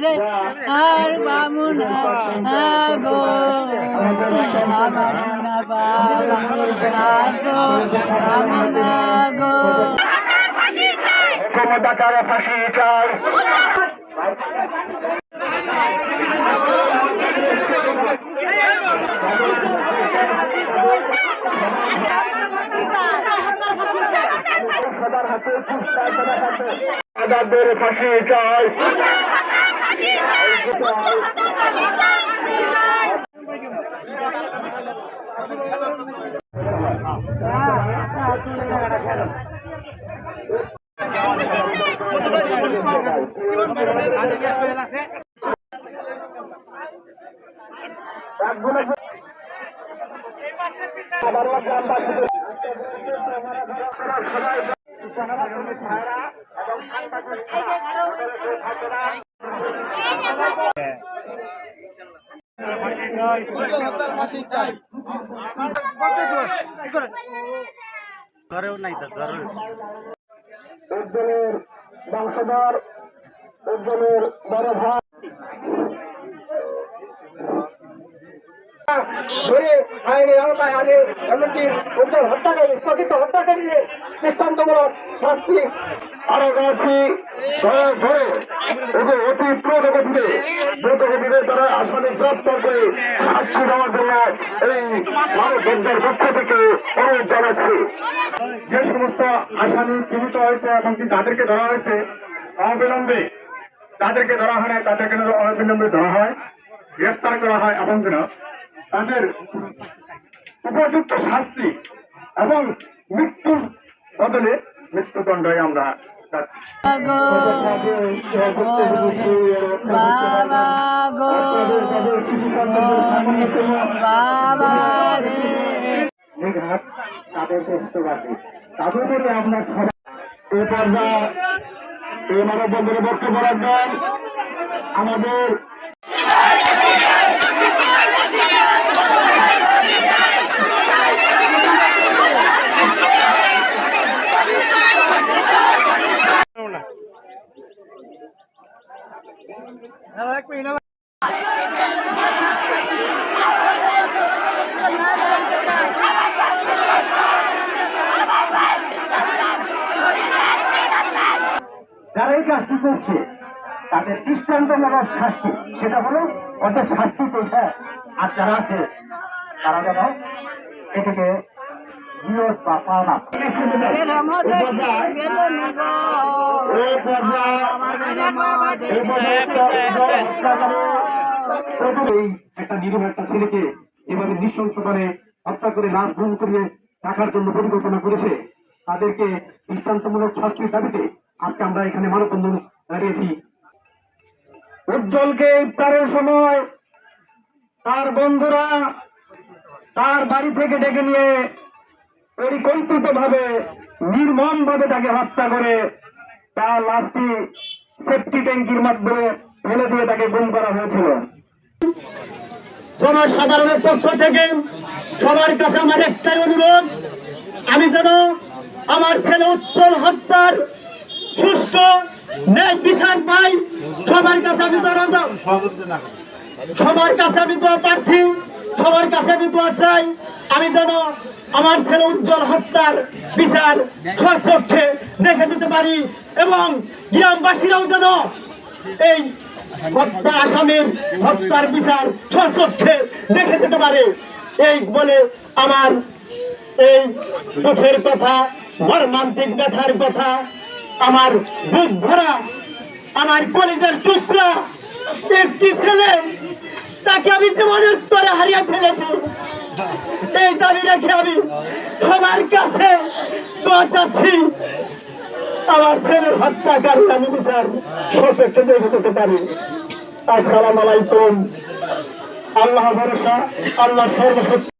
রে আর বাবু না গো আমার সোনা বাবা গো বাবু না গো ক্ষমতার ফাঁসি চাই আজাদের ফাঁসি চাই ঘরেও নাই তো ঘরে উজ্জ্বলের বংশধর উজ্জ্বলের বড় ভাই ধরে আইনের আওতায় আনে এমনকি উজ্জ্বল হত্যাকারী প্রকৃত হত্যাকারীদের দৃষ্টান্তমূলক শাস্তি আরো যাচ্ছি ধরে ওকে অতি দ্রুতগতিতে তারা আসামি গ্রেপ্তার করে সাক্ষী দেওয়ার জন্য এই মানববন্ধের পক্ষ থেকে অনুরোধ জানাচ্ছি। যে সমস্ত আসামি চিহ্নিত হয়েছে এবং কি যাদেরকে ধরা হয়েছে অবিলম্বে যাদেরকে ধরা হয় না তাদেরকে অবিলম্বে ধরা হয়, গ্রেপ্তার করা হয় এবং তাদের উপযুক্ত শাস্তি এবং মৃত্যুর বদলে মৃত্যুদণ্ডে আমরা বাবা গো বাবা রে তাদের দেশবাসী তাদের আমরা এই পর্যায়ে এই মানববন্ধনের বক্তব্য রাখবেন আমাদের যারা এই কাজটি করছে তাদের দৃষ্টান্তমূলক শাস্তি, সেটা হলো ওদের শাস্তি পেশা। আর যারা আছে তারা যেন এটিকে বিরোধ বা পাওনা একটা নিরীহ একটা ছেলেকে এভাবে নৃশংসভাবে হত্যা করে লাশ গুম করিয়ে রাখার জন্য পরিকল্পনা করেছে, তাদেরকে দৃষ্টান্তমূলক শাস্তির দাবিতে আজকে আমরা এখানে মানববন্ধন দাঁড়িয়েছি। উজ্জ্বলকে ইফতারের সময় তার বন্ধুরা তার বাড়ি থেকে ডেকে নিয়ে পরিকল্পিত ভাবে নির্মম ভাবে তাকে হত্যা করে তার লাশটি সেফটি ট্যাঙ্কির মাধ্যমে ফেলে দিয়ে তাকে গুম করা হয়েছিল। জনসাধারণের পক্ষ থেকে সবার কাছে আমার একটাই অনুরোধ, আমি যেন আমার ছেলে উজ্জ্বল হত্যার সুষ্ঠু ন্যায় বিচার পাই। সবার কাছে আমি সবার কাছে আমি দোয়া প্রার্থী, সবার কাছে আমি দোয়া চাই। আমি যেন আমার ছেলে উজ্জ্বল হত্যার বিচার স্বচক্ষে দেখে দিতে পারি এবং গ্রামবাসীরাও যেন এই হত্যা আসামির হত্যার বিচার স্বচক্ষে দেখে দিতে পারে। এই বলে আমার এই দুঃখের কথা, মর্মান্তিক ব্যথার কথা, আমার বুক ভরা, আমার কলিজার টুকরা একটি ছেলে, তাকে আমি জীবনের স্তরে হারিয়ে ফেলেছি। এই দাবি রেখে আমি সবার কাছে দোয়া চাচ্ছি, আমার ছেলের হত্যাকারী আমি বিচার সচক্ষে দেখে দিতে পারি। আসসালামু আলাইকুম। আল্লাহ ভরসা, আল্লাহ সর্বশক্তি।